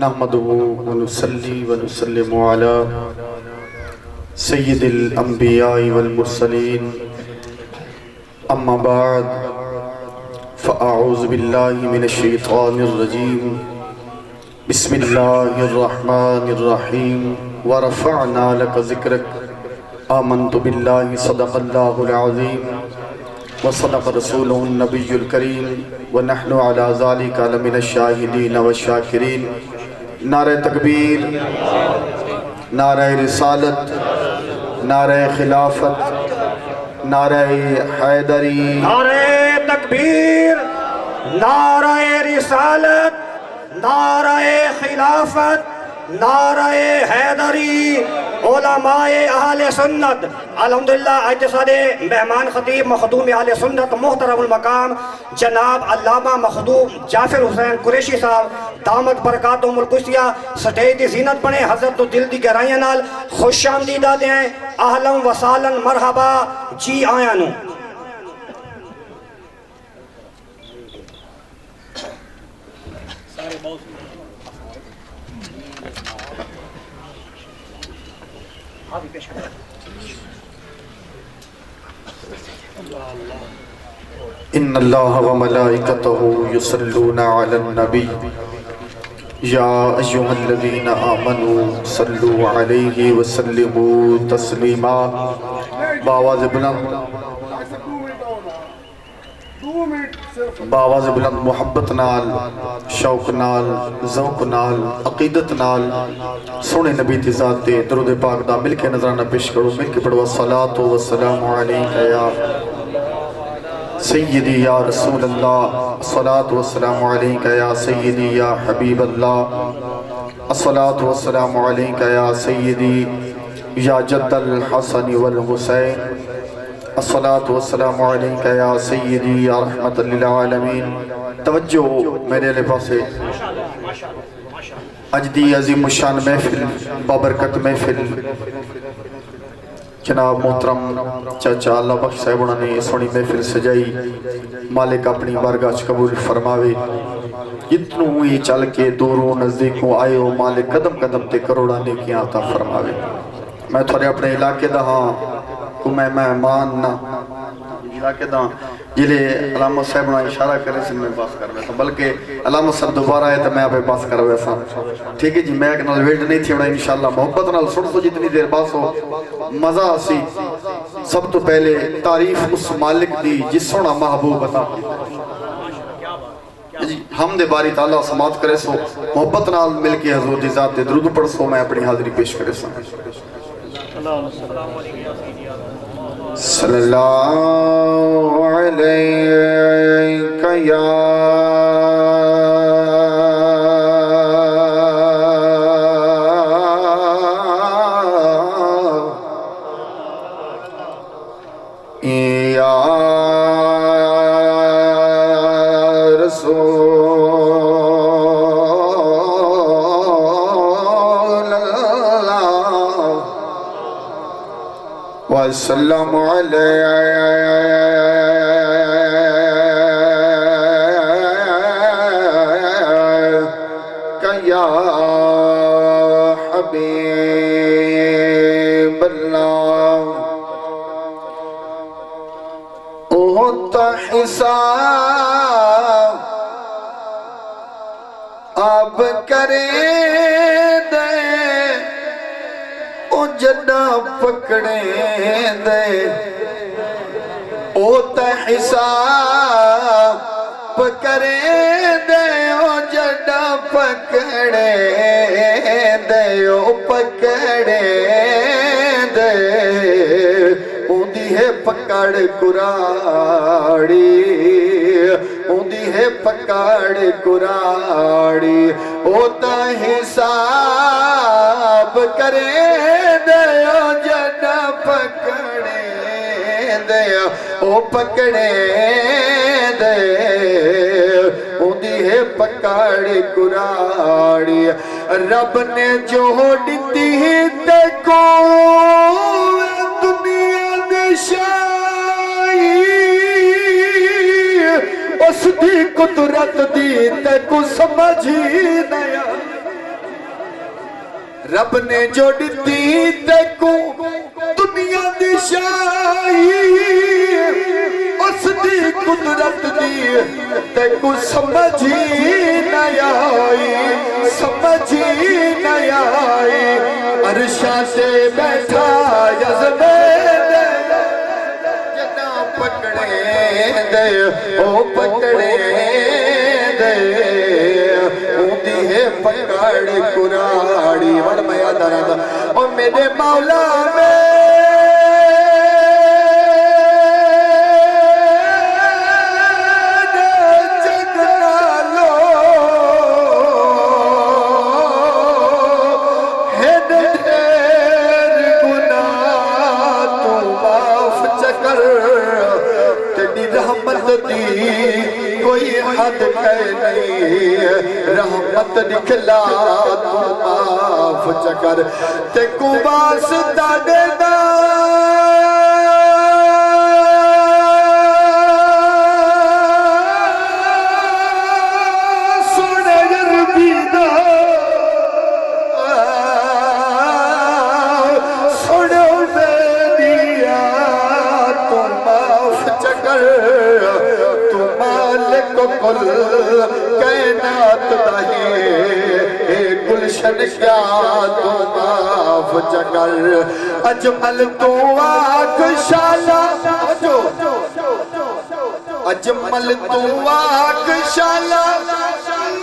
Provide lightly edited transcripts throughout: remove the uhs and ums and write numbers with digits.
نحمده ونصلي ونسلم على سید الانبیاء والمرسلین اما بعد فاعوذ باللہ من الشیطان الرجیم بسم اللہ الرحمن الرحیم ورفعنا لك ذکرک آمنت باللہ صدق اللہ العظیم وصدق رسوله النبی الکریم ونحن على ذلك لمن الشاہدین والشاکرین۔ نعرہ تکبیر، نعرہ رسالت، نعرہ خلافت، نعرہ حیدری۔ نعرہ تکبیر، نعرہ رسالت، نعرہ خلافت، نعرہ حیدری، علماء اہل سنت۔ الحمدللہ آج سارے مہمان خطیب مخدوم اہل سنت محترم المقام جناب علامہ مخدوم جعفر حسین قریشی صاحب دامت برکاتہم القدسیہ سٹیج دی زینت بنے حضرت تو دل دی گہرائیاں نال خوش آمدیدہ دیں۔ اہلاً و سہلاً مرحبا، جی آیاں نو۔ ان اللہ و ملائکتہ یصلون علی النبی یا ایہا الذین آمنوا صلوا علیہ وسلموا تسلیما۔ باواز بلند محبت نال، شوق نال، ذوق نال، عقیدت نال سونے نبی دی ذات دے درود پاک دا مل کے نظرانہ پیش کرو، مل کے پڑھو الصلاۃ والسلام علیکہ یا سیدی یا رسول اللہ، الصلاۃ والسلام علیکہ یا سیدی یا حبیب اللہ، الصلاۃ والسلام علیکہ یا سیدی یا جد الحسن والحسین، الصلاۃ والسلام علیکہ یا سیدی یا رحمت للعالمین۔ توجہ میرے لباسے اجدی عظیم الشان محفل بابرکت محفل جناب محترم چاچا اللہ بخش صاحبہ نے سونی محفل سجائی، مالک اپنی بارگاہ قبول فرماوے۔ جتنوں ہوئی چل کے دوروں نزدیکوں آئے ہو، مالک قدم قدم تے کروڑا نیکیاں عطا فرماوے۔ میں تھوڑے اپنے علاقے دا ہاں کو میں مہمان نہ علاقے دا جلے علامہ صاحب نے اشارہ کرے سے میں باس کر ویسا، بلکہ علامہ صاحب دوبارہ آئے تو میں آپ باس کر ویسا۔ ٹھیک ہے جی، میں ایک نال ویلڈ نہیں تھی ہونا انشاءاللہ محبت نال سن سو جتنی دیر باس ہو مزہ آسی۔ سب تو پہلے تعریف اس مالک دی جس سونا محبوب عطا جی حمد باری تعالیٰ سماعت کرے سو محبت نال مل کے حضور دی ذات دے درود پڑھ سو میں اپنی حاضری پیش کرے سو۔ صلی اللہ علیکہ یا وسلم علیکہ یا حبیب اللہ۔ ہوتا حساب اب کرے دے او جڈا پکڑے دے، او تے حساب کرے دے او جڈا پکڑے دے، او پکڑے دے اوندی ہے پکڑ کراڑی، اوندی ہے پکڑ کراڑی، او تے حساب کرے دے او جڈا پکڑے دے، او پکڑے دے اوندی ہے پکڑ کراڑی۔ رب نے جو ڈتی تے کو دنیا دشائی اس دی قدرت دی تے کو سمجھی نیا رب نے جو دتی تے کو دنیا دی شاہی اس دی قدرت دی تے کو سمجھی نیا سمجھی نیا عرشاں سے بیٹھا یزمے پکڑے دے او پکڑے دے اونتی ہے پکڑ کراڑی وڑ میں یاد آ رہا تھا او میرے مولا میں کوئی حد نہیں رحمت نکلا تو معاف چکر تے کو واسطہ دے دا سونے جربی دا سونے دیا تو معاف چکر کل کائنات دہی گلشن کیا تو معاف چکر اجمل تو آنکھ شالا اجمل تو آنکھ شالا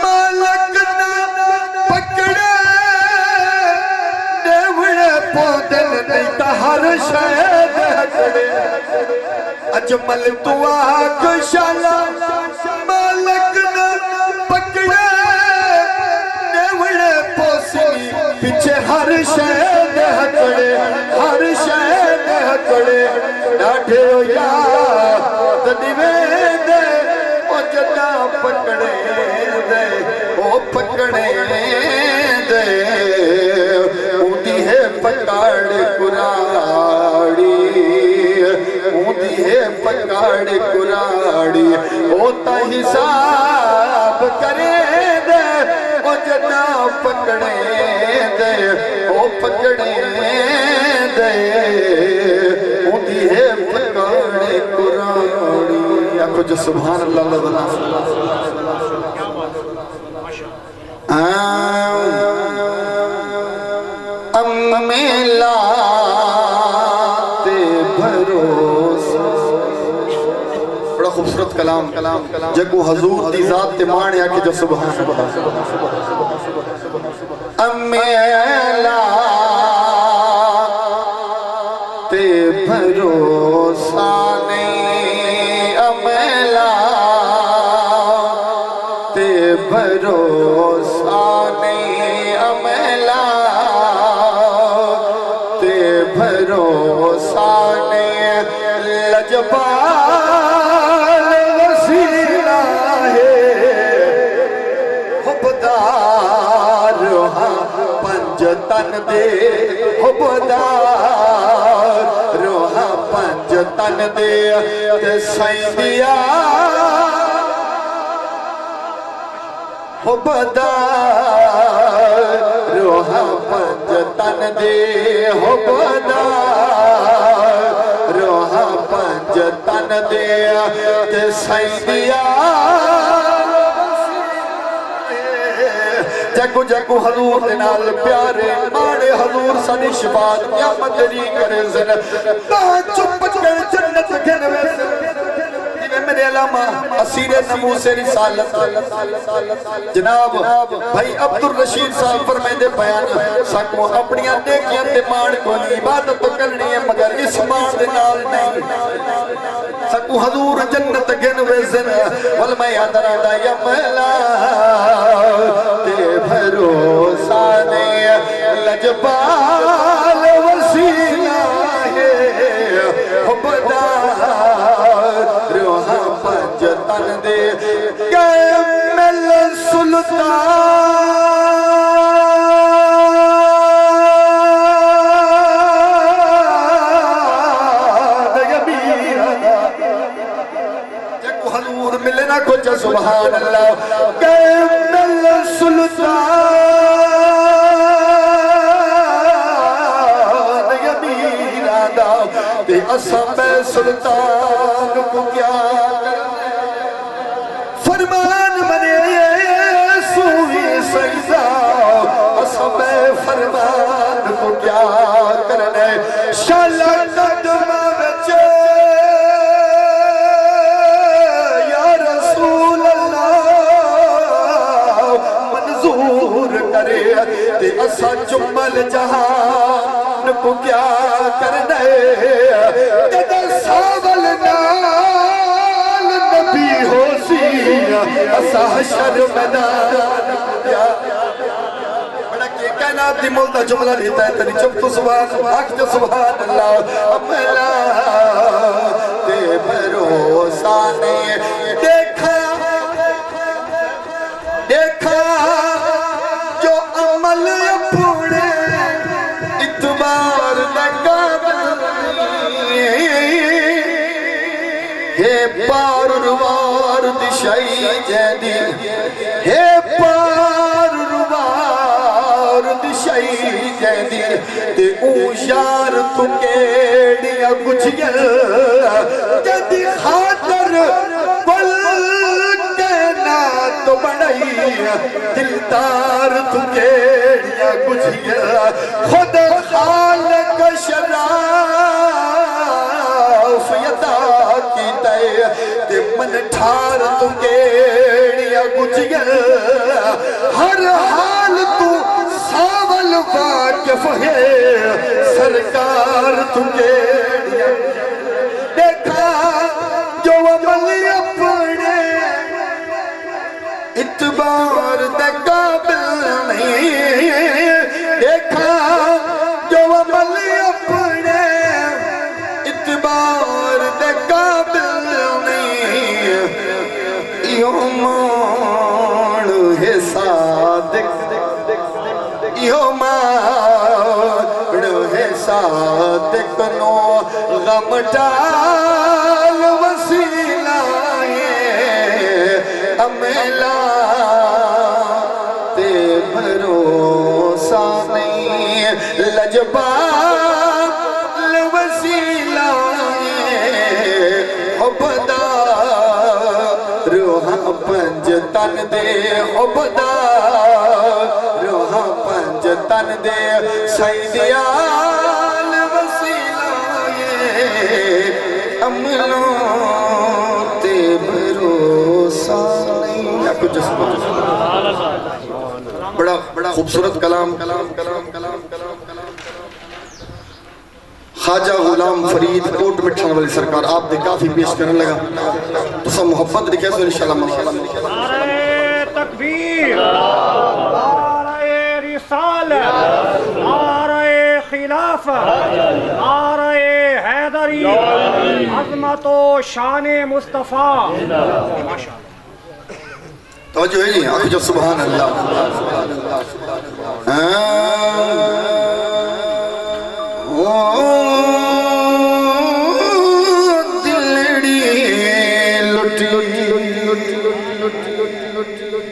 مالک نہ پکڑے دیوڑے پودن نہیں تا ہر شہد ہکڑے اجمل تو آنکھ شالا مالک نہ پکڑے دیوڑے پوسنی پیچھے ہر شہد ہکڑے ہر شہد ہکڑے ڈاٹھے ہو یا تدیوے دے او جدا پکڑے دے او پکڑے دے اونتی ہے پکڑ کراڑی اونتی ہے پکڑ کراڑی ہوتا حساب کرے دے او جدا پکڑے دے او پکڑے دے اونتی ہے پکڑ کراڑی آکھو جو سبحان اللہ اللہ خوبصورت کلام جگو حضور دی ذات تے مانے آکے جو سبحان امیلا تے بھروسہ نہیں امیلا تے بھروسہ نہیں امیلا تے بھروسہ نہیں لجبال وسیلہ ہے حبدار روحاں پنج تن دے حبدار روحاں پنج تن دے تے سائیں دیا حبدار روحاں پنج تن دے حبدار روحاں پنج تن دے تے سائیں دیا جگو جگو حضور دنال پیارے مانے حضور سنی شفاعت قیامت دلی کرے زن نا چپ کر جنت گھنوے میرے علامہ اسیر نموس رسالت جناب بھائی عبدالرشید صاحب فرمائے دے بیان ساکو اپنی نیکیاں تے مان کو عبادت تو کرنی ہے مگر اس مان دے نال نہیں ساکو حضور جنت گھنوے زن والمہ یاد رہا یا ملا تے بھروسہ نہیں لجبال وسیلہ ہے حبدار روحاں پنج تن دے کامل سلطان جگو حضور ملے نہ کچھ سبحان اللہ کیمل سلطان یمین آدھا تے اصحاب سلطان کو کیا فرمان بنے سوئی سجدہ اصحاب فرمان کو کیا کرنے شالا قدم بچے یا رسول اللہ منظور کرے تے اسا جمل جہان کو کیا کرنے جدہ ساول نال نبی ہو سی اسا حشر میدان کو کیا کائنات دی ملدہ جملہ لیتا ہے تنی چپ تو سبحان حق تو سبحان اللہ عملہ تے بھروسہ نے دیکھا جو عمل اپنے اتبار نقابل ہے پار روار دشائی جیدی ہے پار روار دشائی جیدی تے اون یار تو کیڑیاں کچھ گل جدی خاطر پل کائنات بڑھائی دلدار تو کیڑیاں کچھ گل خود خالق شراف یدا کی تے من ٹھار تو کیڑیاں کچھ گل ہر حال تو ساول واقف ہے سرکار تو کیڑیاں دیکھا جو عمل اپنے اتبار دے قابل نہیں دیکھا جو عمل اپنے اتبار دے قابل نہیں یومان ہے صادق یومان ہے صادق نو غم ڈال وسیلہ عملہ تے بھروسہ نہیں لجبال وسیلہ عبدہ روحاں پنج تن دے عبدہ روحاں پنج تن دے سیدیال وسیلہ عملوں تے بھروسہ نہیں یا کچھ جسم بڑا خوبصورت کلام خواجہ غلام فرید کوٹ مٹھان والی سرکار آپ دے کافی پیش کرنے لگا تو سب محبت دکھے سو انشاءاللہ نعرہ تکبیر نعرہ رسالت نعرہ خلافت نعرہ حیدری عظمت و شان مصطفیٰ ماشاءاللہ توجہ ہے جی آنکھ جو سبحان اللہ دلڑی لٹی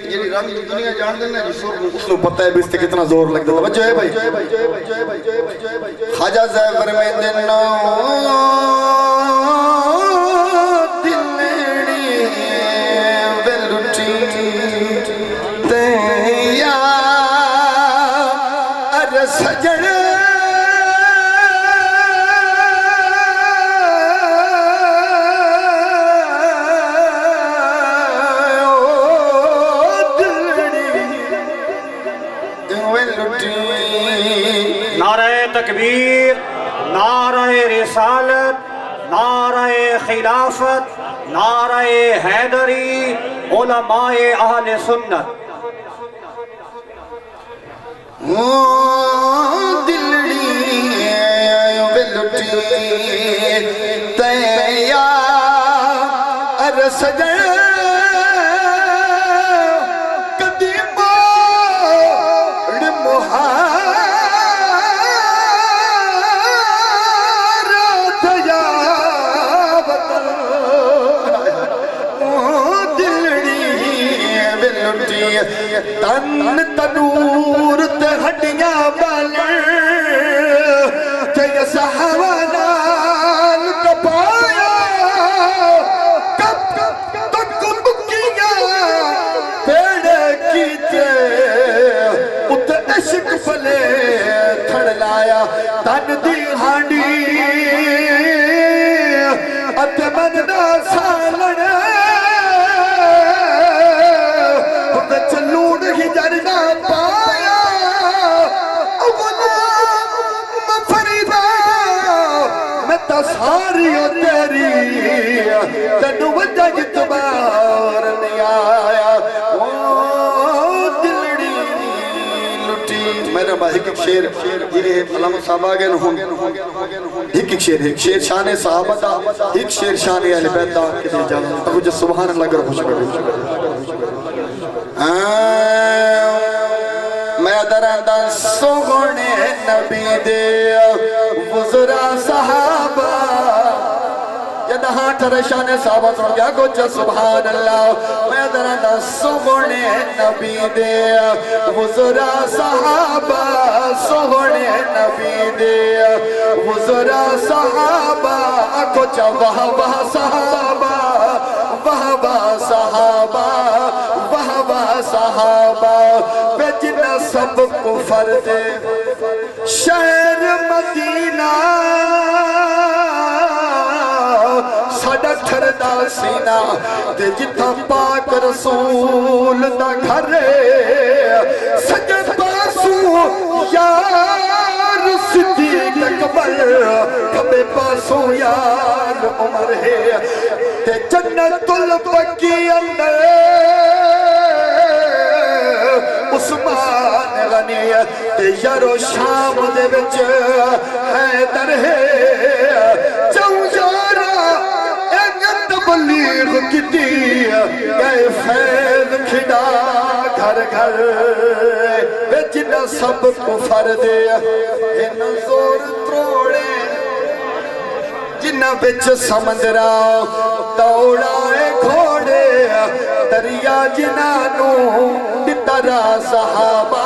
یہ رنگ دنیا جان دینا جی سور اس کو پتہ ہے بھی اس سے کتنا زور لگ دیتا توجہ ہے بھائی خواجہ زیور میں دینا سجن نعرہ تکبیر نعرہ رسالت نعرہ خلافت نعرہ حیدری علماء اہل سنت دلڑی بلٹی تیا سجن کدی موڑ مہارت یا وطن دلڑی تنور تے ہڈیاں بالن تے صحابہ نال کپایا کب تک مکیاں پیڑ کیتے ات عشق پلے تھڑ لایا تن دی ہانڈی ات من دا سالن چلوڑ ہی جرنا پایا غلام فریدہ میں تا ساری تیری تنو وجہ جتبار نہیں آیا دلڑی لٹی میرا با ایک شیر یہ علامہ صاحب آگے ہوں ایک شیر شان صحابہ دا ایک شیر شان اہل بیت دا کتے جانا تکو جو سبحان اللہ گر خوش کرو میں درندہ سوگونے نبی دے وزرا صحابہ جدہ ہاتھ رشان صحابہ سن گیا کچھ سبحان اللہ میں درندہ سوگونے نبی دے وزرا صحابہ سوگونے نبی دے وزرا صحابہ کچھ واہ واہ صحابہ واہ واہ صحابہ صحابہ پہ جنہ سب کو فرد شہر مدینہ ساڑھا ٹھردہ سینہ دے جتھا پاک رسول دا گھر سجد پاسو یار صدیق اکبر کبے پاسو یار عمر ہے تے جنت البقی اندر عثمان غنی تے یارو شام دے وچ حیدر ہے چون یارا ایک تبلیغ کیتی گئے فیض کھڑا گھر گھر وچ نہ سب کو فرد ان زور تروڑے جنہ بچ سمندرا دوڑائے گھوڑے دریا جنانو ترا صحابہ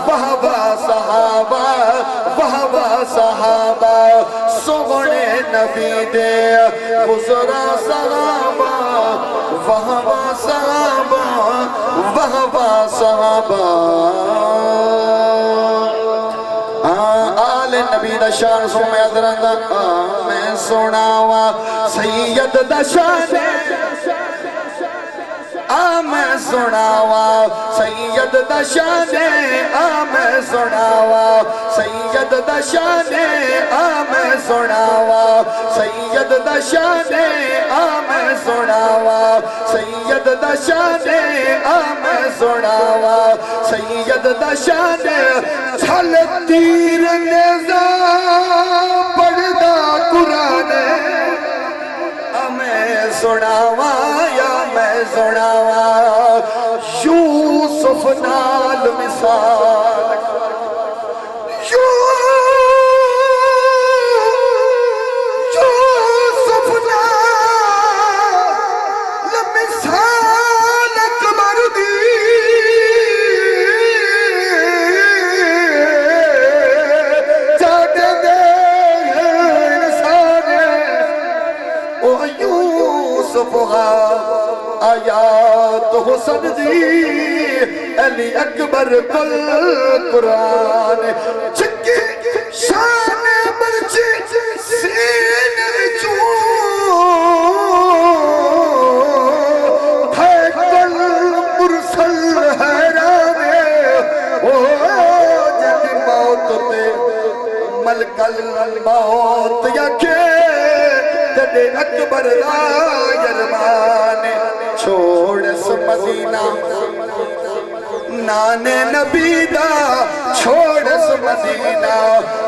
وہبہ صحابہ وہبہ صحابہ سوگنے نبی دے گزرا صحابہ وہبہ صحابہ وہبہ صحابہ آل نبی دا شان سو میں ادرندہ میں سناوا سید دا شان میں سناوا سید دا شان میں سناوا سید دا شان میں سناوا سید دا شان میں سناوا سید دا شان میں سناوا سید دا شان چھل تیر نظام پڑھدا قرآن میں سناوا یا میں سناوا یوسف نال مثال یوسف نال مثال اکبر دی چاہتے دے انسان او یوسف آیات حسن دی علی اکبر کل قرآن چکی شان مرچی سین چون ہے کل مرسل حیران او جن موت تے ملک الموت یکے تدے اکبر لا یرمان چھوڑ اس مدینہ نانے نبی دا چھوڑ اس مدینہ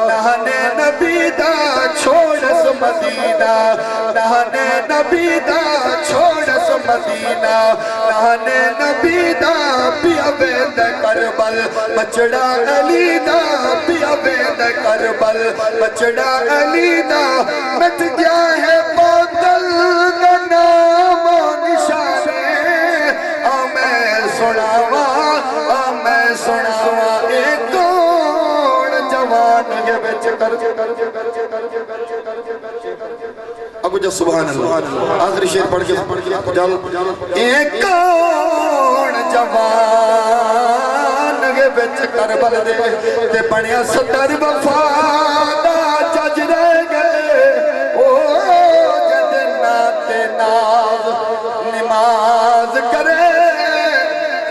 نانے نبی دا چھوڑ اس مدینہ نانے نبی دا چھوڑ اس مدینہ نانے نبی دا پیا بید کربل بچڑا علی دا پیا بید کربل بچڑا علی دا مٹ گیا ہے بادل دا نام نشانے میں سناوا میں سناوا ابو جو سبحان اللہ آخری شیر پڑھ کے ایک کون جوان گے بچ کربل دے تے بنیا ستر وفادہ چج رہ گئے او جدنا تے ناز نماز کرے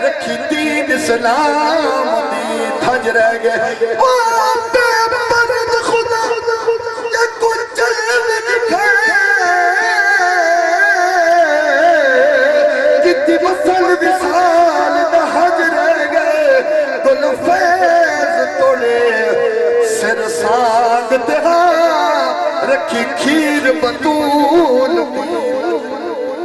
رکھی دین اسلام دی تھج رہ گئے او بے پرد خدا یہ کچھ لکھے جتی مسل وصال دا حج رہ گئے گل فیض توڑے سر ساگ تہاں رکھی کھیر بطول